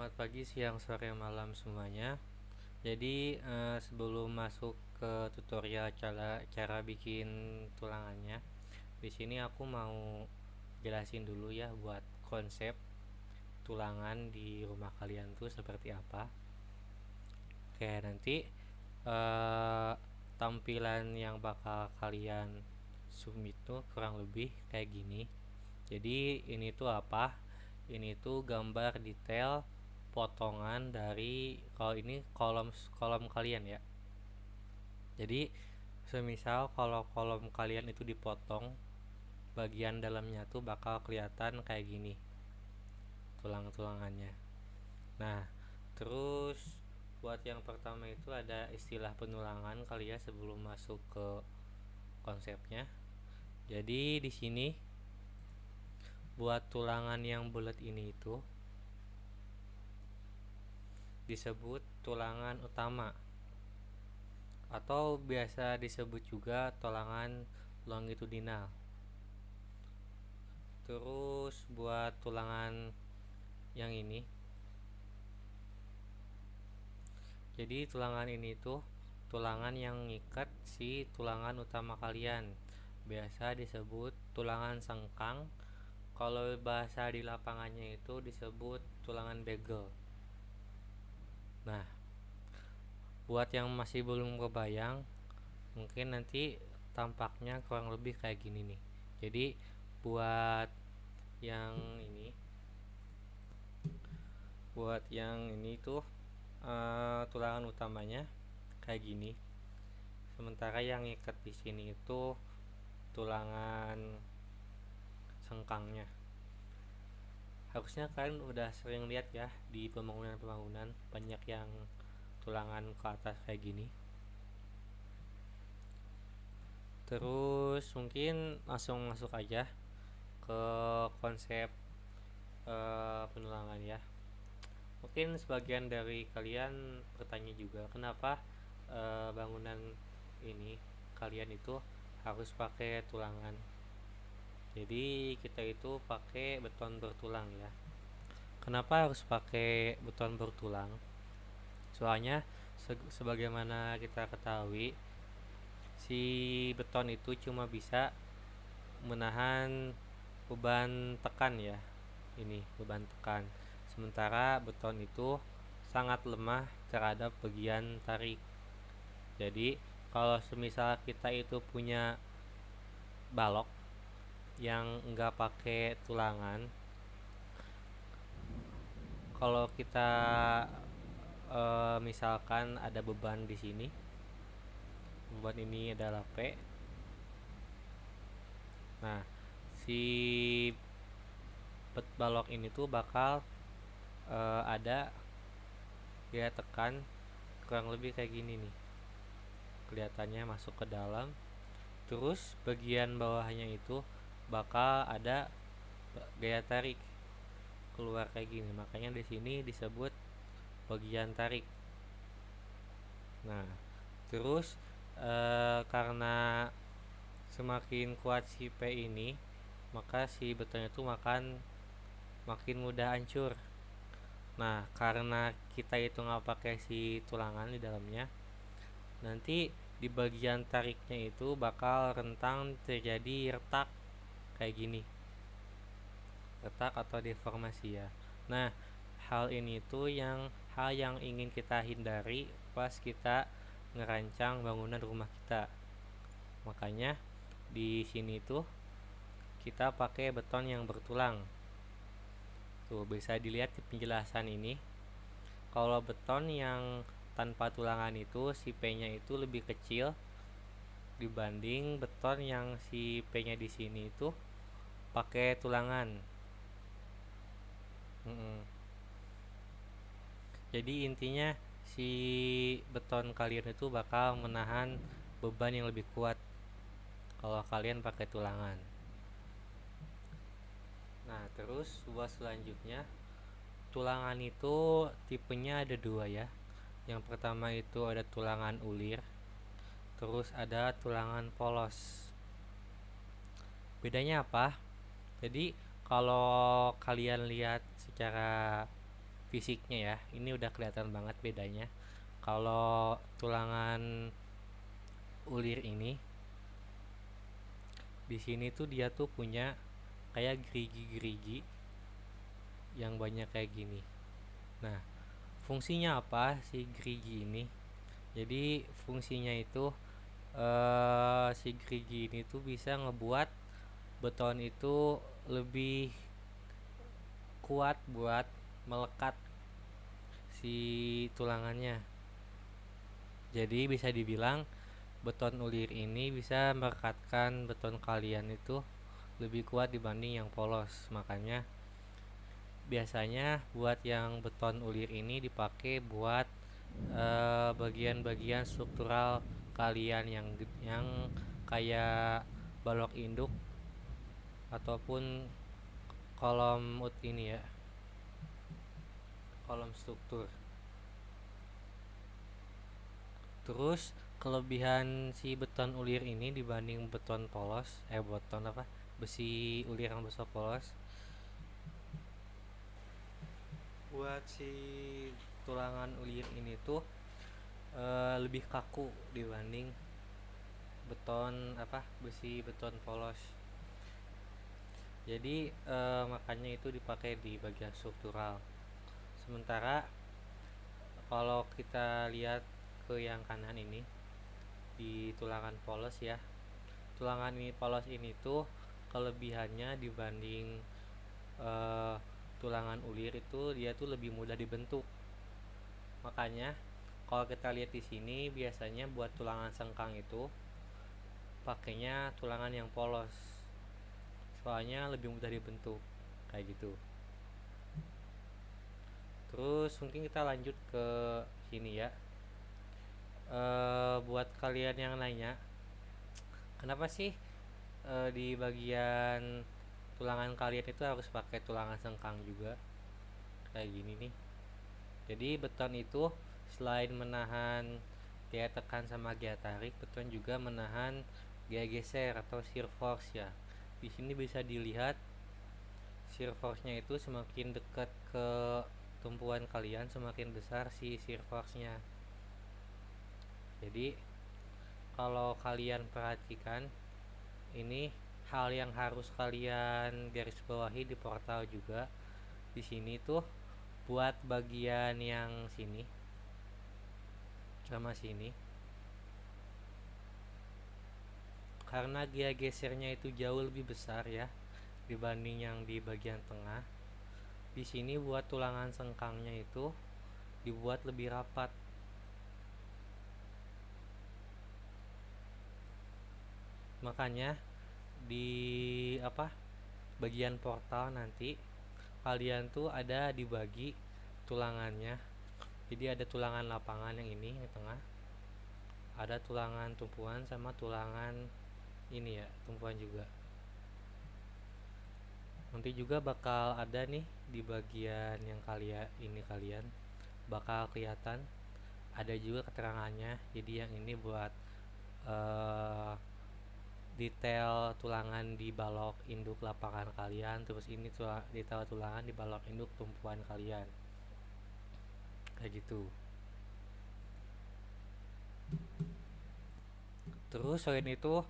Selamat pagi, siang, sore, malam semuanya. Jadi sebelum masuk ke tutorial cara bikin tulangannya, di sini aku mau jelasin dulu ya buat konsep tulangan di rumah kalian tuh seperti apa. Oke, nanti eh, tampilan yang bakal kalian submit tuh kurang lebih kayak gini. Jadi ini tuh apa? Ini tuh gambar detail potongan dari, kalau ini kolom kolom kalian ya. Jadi semisal kalau kolom kalian itu dipotong, bagian dalamnya tuh bakal kelihatan kayak gini tulang-tulangannya. Nah, terus buat yang pertama itu ada istilah penulangan kali ya sebelum masuk ke konsepnya. Jadi di sini buat tulangan yang bulat ini itu disebut tulangan utama atau biasa disebut juga tulangan longitudinal. Terus buat tulangan yang ini, jadi tulangan ini tuh tulangan yang ngikat si tulangan utama kalian, biasa disebut tulangan sengkang. Kalau bahasa di lapangannya itu disebut tulangan bagel. Nah, buat yang masih belum kebayang, mungkin nanti tampaknya kurang lebih kayak gini nih. Jadi buat yang ini tuh tulangan utamanya kayak gini. Sementara yang ikat di sini itu tulangan sengkangnya. Harusnya kalian udah sering lihat ya di pembangunan banyak yang tulangan ke atas kayak gini. Terus mungkin langsung masuk aja ke konsep penulangan ya. Mungkin sebagian dari kalian bertanya juga kenapa bangunan ini kalian itu harus pakai tulangan. Jadi kita itu pakai beton bertulang ya. Kenapa harus pakai beton bertulang? Soalnya sebagaimana kita ketahui, si beton itu cuma bisa menahan beban tekan ya. Ini beban tekan. Sementara beton itu sangat lemah terhadap bagian tarik. Jadi kalau semisal kita itu punya balok yang enggak pakai tulangan, kalau kita misalkan ada beban di sini, beban ini adalah P. Nah, si balok ini tuh bakal ada gaya tekan kurang lebih kayak gini nih. Kelihatannya masuk ke dalam. Terus bagian bawahnya itu bakal ada gaya tarik keluar kayak gini. Makanya di sini disebut bagian tarik. Nah, terus karena semakin kuat si P ini, maka si betonnya itu makin mudah hancur. Nah, karena kita itu nggak pakai si tulangan di dalamnya, nanti di bagian tariknya itu bakal rentang terjadi retak kayak gini, retak atau deformasi ya. Nah, hal ini tuh hal yang ingin kita hindari pas kita ngerancang bangunan rumah kita. Makanya di sini tuh kita pakai beton yang bertulang. Tuh bisa dilihat di penjelasan ini. Kalau beton yang tanpa tulangan itu si P-nya itu lebih kecil dibanding beton yang si P-nya di sini itu pakai tulangan. Jadi intinya si beton kalian itu bakal menahan beban yang lebih kuat kalau kalian pakai tulangan. Nah, terus buat selanjutnya, tulangan itu tipenya ada dua ya. Yang pertama itu ada tulangan ulir, terus ada tulangan polos. Bedanya apa? Jadi kalau kalian lihat secara fisiknya ya, ini udah kelihatan banget bedanya. Kalau tulangan ulir ini di sini tuh dia tuh punya kayak gerigi-gerigi yang banyak kayak gini. Nah, fungsinya apa si gerigi ini? Jadi fungsinya itu si gerigi ini tuh bisa ngebuat beton itu lebih kuat buat melekat si tulangannya. Jadi bisa dibilang beton ulir ini bisa merekatkan beton kalian itu lebih kuat dibanding yang polos. Makanya biasanya buat yang beton ulir ini dipakai buat bagian-bagian struktural kalian yang kayak balok induk ataupun kolom ini ya, kolom struktur. Terus kelebihan si beton ulir ini dibanding beton polos, beton apa, besi ulir yang besar polos, buat si tulangan ulir ini tuh lebih kaku dibanding beton apa, besi beton polos. Jadi makanya itu dipakai di bagian struktural. Sementara kalau kita lihat ke yang kanan ini di tulangan polos ya, tulangan ini polos ini tuh kelebihannya dibanding uh, tulangan ulir itu dia tuh lebih mudah dibentuk. Makanya kalau kita lihat di sini biasanya buat tulangan sengkang itu pakainya tulangan yang polos, soalnya lebih mudah dibentuk kayak gitu. Terus mungkin kita lanjut ke sini ya. Buat kalian yang nanya, kenapa sih di bagian tulangan kalian itu harus pakai tulangan sengkang juga? Kayak gini nih. Jadi beton itu selain menahan gaya tekan sama gaya tarik, beton juga menahan gaya geser atau shear force ya. Di sini bisa dilihat shear force-nya itu semakin dekat ke tumpuan kalian, semakin besar si shear force-nya. Jadi kalau kalian perhatikan, ini hal yang harus kalian garis bawahi di portal juga. Di sini tuh buat bagian yang sini sama sini, karena gaya gesernya itu jauh lebih besar ya dibanding yang di bagian tengah. Di sini buat tulangan sengkangnya itu dibuat lebih rapat. Makanya di bagian portal nanti kalian tuh ada dibagi tulangannya. Jadi ada tulangan lapangan yang ini yang tengah, ada tulangan tumpuan sama tulangan ini ya, tumpuan juga. Nanti juga bakal ada nih di bagian yang kalian bakal kelihatan ada juga keterangannya. Jadi yang ini buat detail tulangan di balok induk lapangan kalian, terus ini detail tulangan di balok induk tumpuan kalian, kayak gitu. Terus selain itu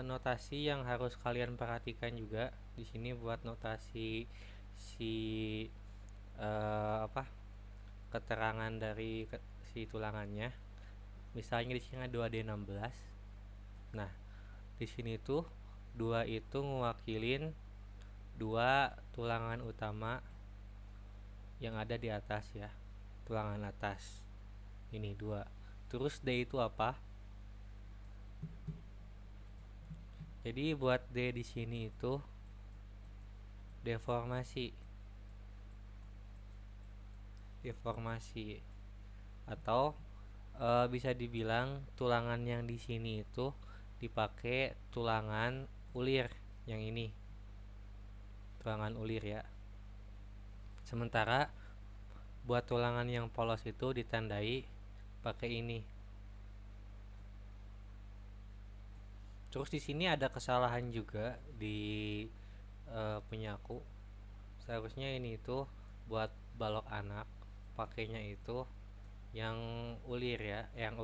notasi yang harus kalian perhatikan juga di sini buat notasi si keterangan dari si tulangannya. Misalnya di sini ada 2D16. Nah, di sini tuh 2 itu mewakilin 2 tulangan utama yang ada di atas ya. Tulangan atas. Ini 2. Terus D itu apa? Jadi buat D di sini itu deformasi atau bisa dibilang tulangan yang di sini itu dipakai tulangan ulir yang ini, tulangan ulir ya. Sementara buat tulangan yang polos itu ditandai pakai ini. Terus di sini ada kesalahan juga di penyaku. Seharusnya ini itu buat balok anak pakainya itu yang ulir ya, yang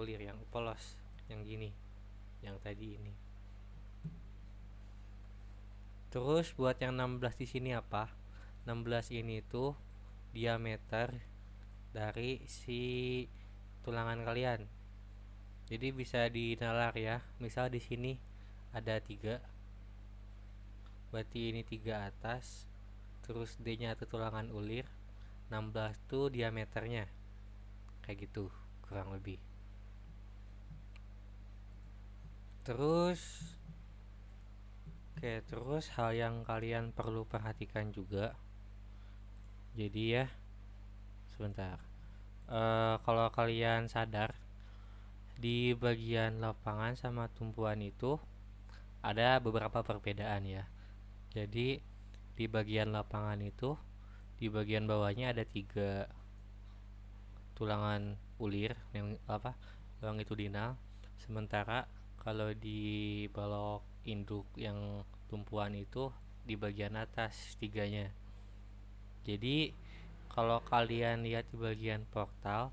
polos, yang gini, yang tadi ini. Terus buat yang 16 di sini apa? 16 ini tuh diameter dari si tulangan kalian. Jadi bisa dinalar ya. Misal di sini ada 3, berarti ini 3 atas, terus D-nya itu tulangan ulir, 16 tuh diameternya. Kayak gitu, kurang lebih. Terus terus hal yang kalian perlu perhatikan juga. Jadi ya, sebentar. Kalau kalian sadar di bagian lapangan sama tumpuan itu ada beberapa perbedaan ya. Jadi di bagian lapangan itu di bagian bawahnya ada 3 tulangan ulir yang longitudinal. Sementara kalau di balok induk yang tumpuan itu di bagian atas 3-nya. Jadi kalau kalian lihat di bagian portal,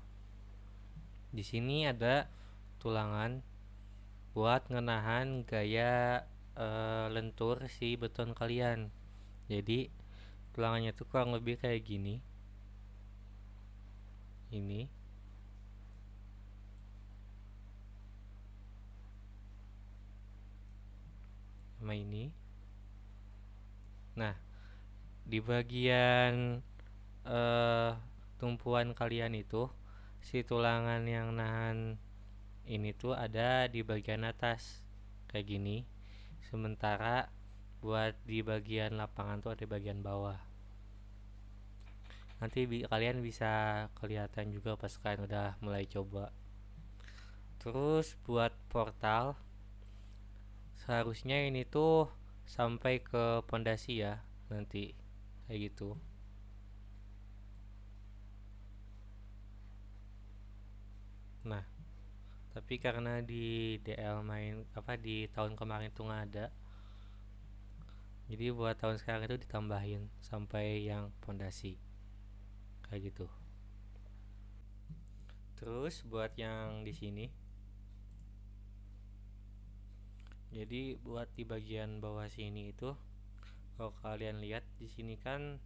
di sini ada tulangan buat ngenahan gaya lentur si beton kalian. Jadi tulangannya tuh kurang lebih kayak gini. Ini sama ini. Nah, di bagian tumpuan kalian itu si tulangan yang nahan ini tuh ada di bagian atas kayak gini. Sementara buat di bagian lapangan tuh ada di bagian bawah. Nanti kalian bisa kelihatan juga pas kalian udah mulai coba. Terus buat portal seharusnya ini tuh sampai ke pondasi ya nanti kayak gitu. Nah, tapi karena di DL main di tahun kemarin tuh nggak ada, jadi buat tahun sekarang itu ditambahin sampai yang pondasi kayak gitu. Terus buat yang di sini, jadi buat di bagian bawah sini itu kalau kalian lihat di sini kan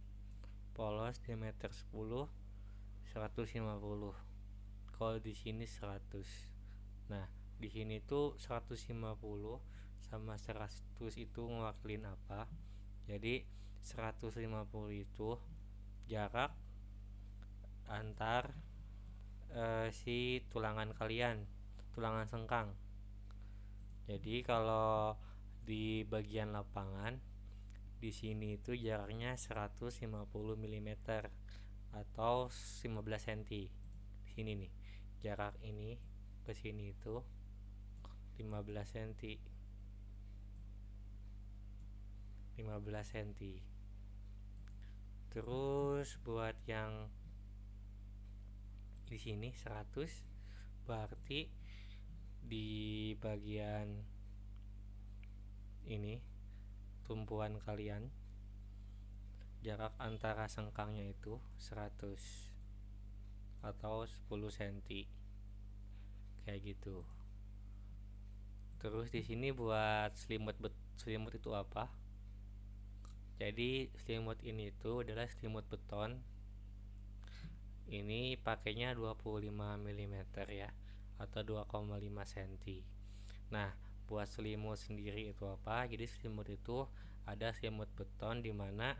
polos diameter 10 150. Kalau di sini 100. Nah, di sini tuh 150 sama 100 itu ngewakilin apa? Jadi 150 itu jarak antar si tulangan kalian, tulangan sengkang. Jadi kalau di bagian lapangan di sini itu jaraknya 150 mm atau 15 cm. Di sini nih. Jarak ini ke sini itu 15 cm. 15 cm. Terus buat yang di sini 100, berarti di bagian ini tumpuan kalian jarak antara sengkangnya itu 100 atau 10 cm kayak gitu. Terus di sini buat selimut itu apa? Jadi selimut ini itu adalah selimut beton. Ini pakainya 25 mm ya atau 2,5 cm. Nah, buat selimut sendiri itu apa? Jadi selimut itu ada selimut beton di mana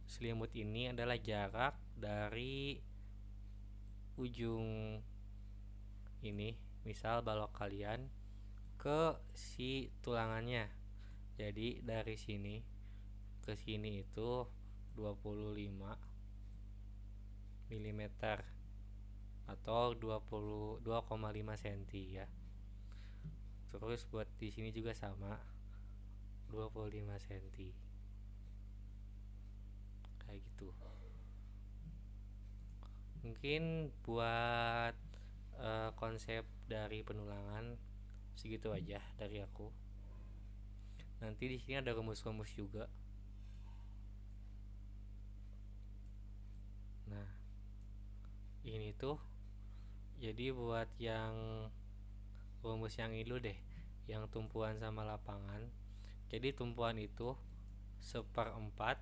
selimut ini adalah jarak dari ujung ini, misal balok kalian ke si tulangannya. Jadi dari sini ke sini itu 25 mm atau 22,5 cm ya. Terus buat di sini juga sama 25 cm kayak gitu. Mungkin buat konsep dari penulangan segitu aja dari aku. Nanti di sini ada rumus-rumus juga. ini tuh jadi buat yang rumus yang itu deh, yang tumpuan sama lapangan. Jadi tumpuan itu seperempat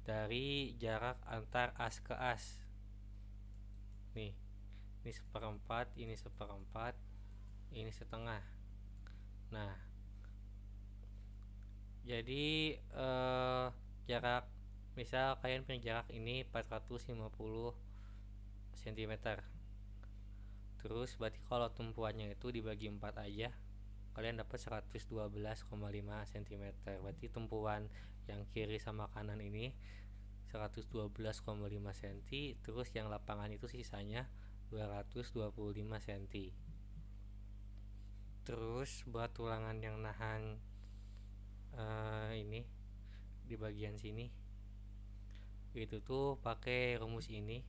dari jarak antar as ke as. Nih, ini seperempat, ini seperempat, ini setengah. Nah, jadi jarak, misal kalian punya jarak ini 450 cm. Terus berarti kalau tumpuannya itu dibagi 4 aja, kalian dapat 112,5 cm. Berarti tumpuan yang kiri sama kanan ini 112,5 cm, terus yang lapangan itu sisanya 225 cm. Terus buat tulangan yang nahan ini di bagian sini itu tuh pakai rumus ini.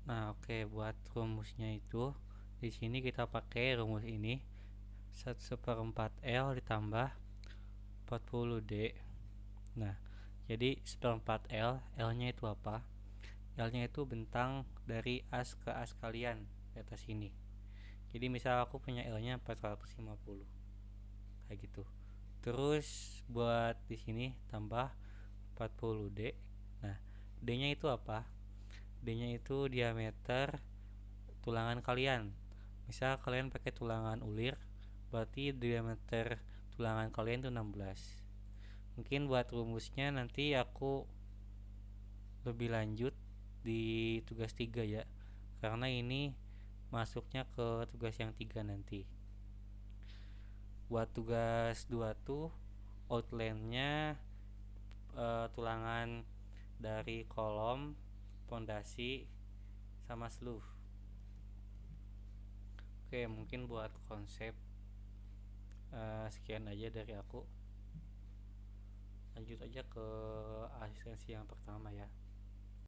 Nah, oke, buat rumusnya itu di sini kita pakai rumus ini 1/4 L ditambah 40D. Nah, jadi 1/4 L, L-nya itu apa? L-nya itu bentang dari as ke as kalian di atas ini. Jadi misal aku punya L-nya 450 kayak gitu. Terus buat di sini tambah 40D. Nah, D-nya itu apa? D-nya itu diameter tulangan kalian. Misal kalian pakai tulangan ulir, berarti diameter tulangan kalian itu 16. Mungkin buat rumusnya nanti aku lebih lanjut di tugas 3 ya, karena ini masuknya ke tugas yang 3 nanti. Buat tugas 2 tuh outline-nya tulangan dari kolom, pondasi, sama sluff. Oke, mungkin buat konsep sekian aja dari aku. Lanjut aja ke asistensi yang pertama ya.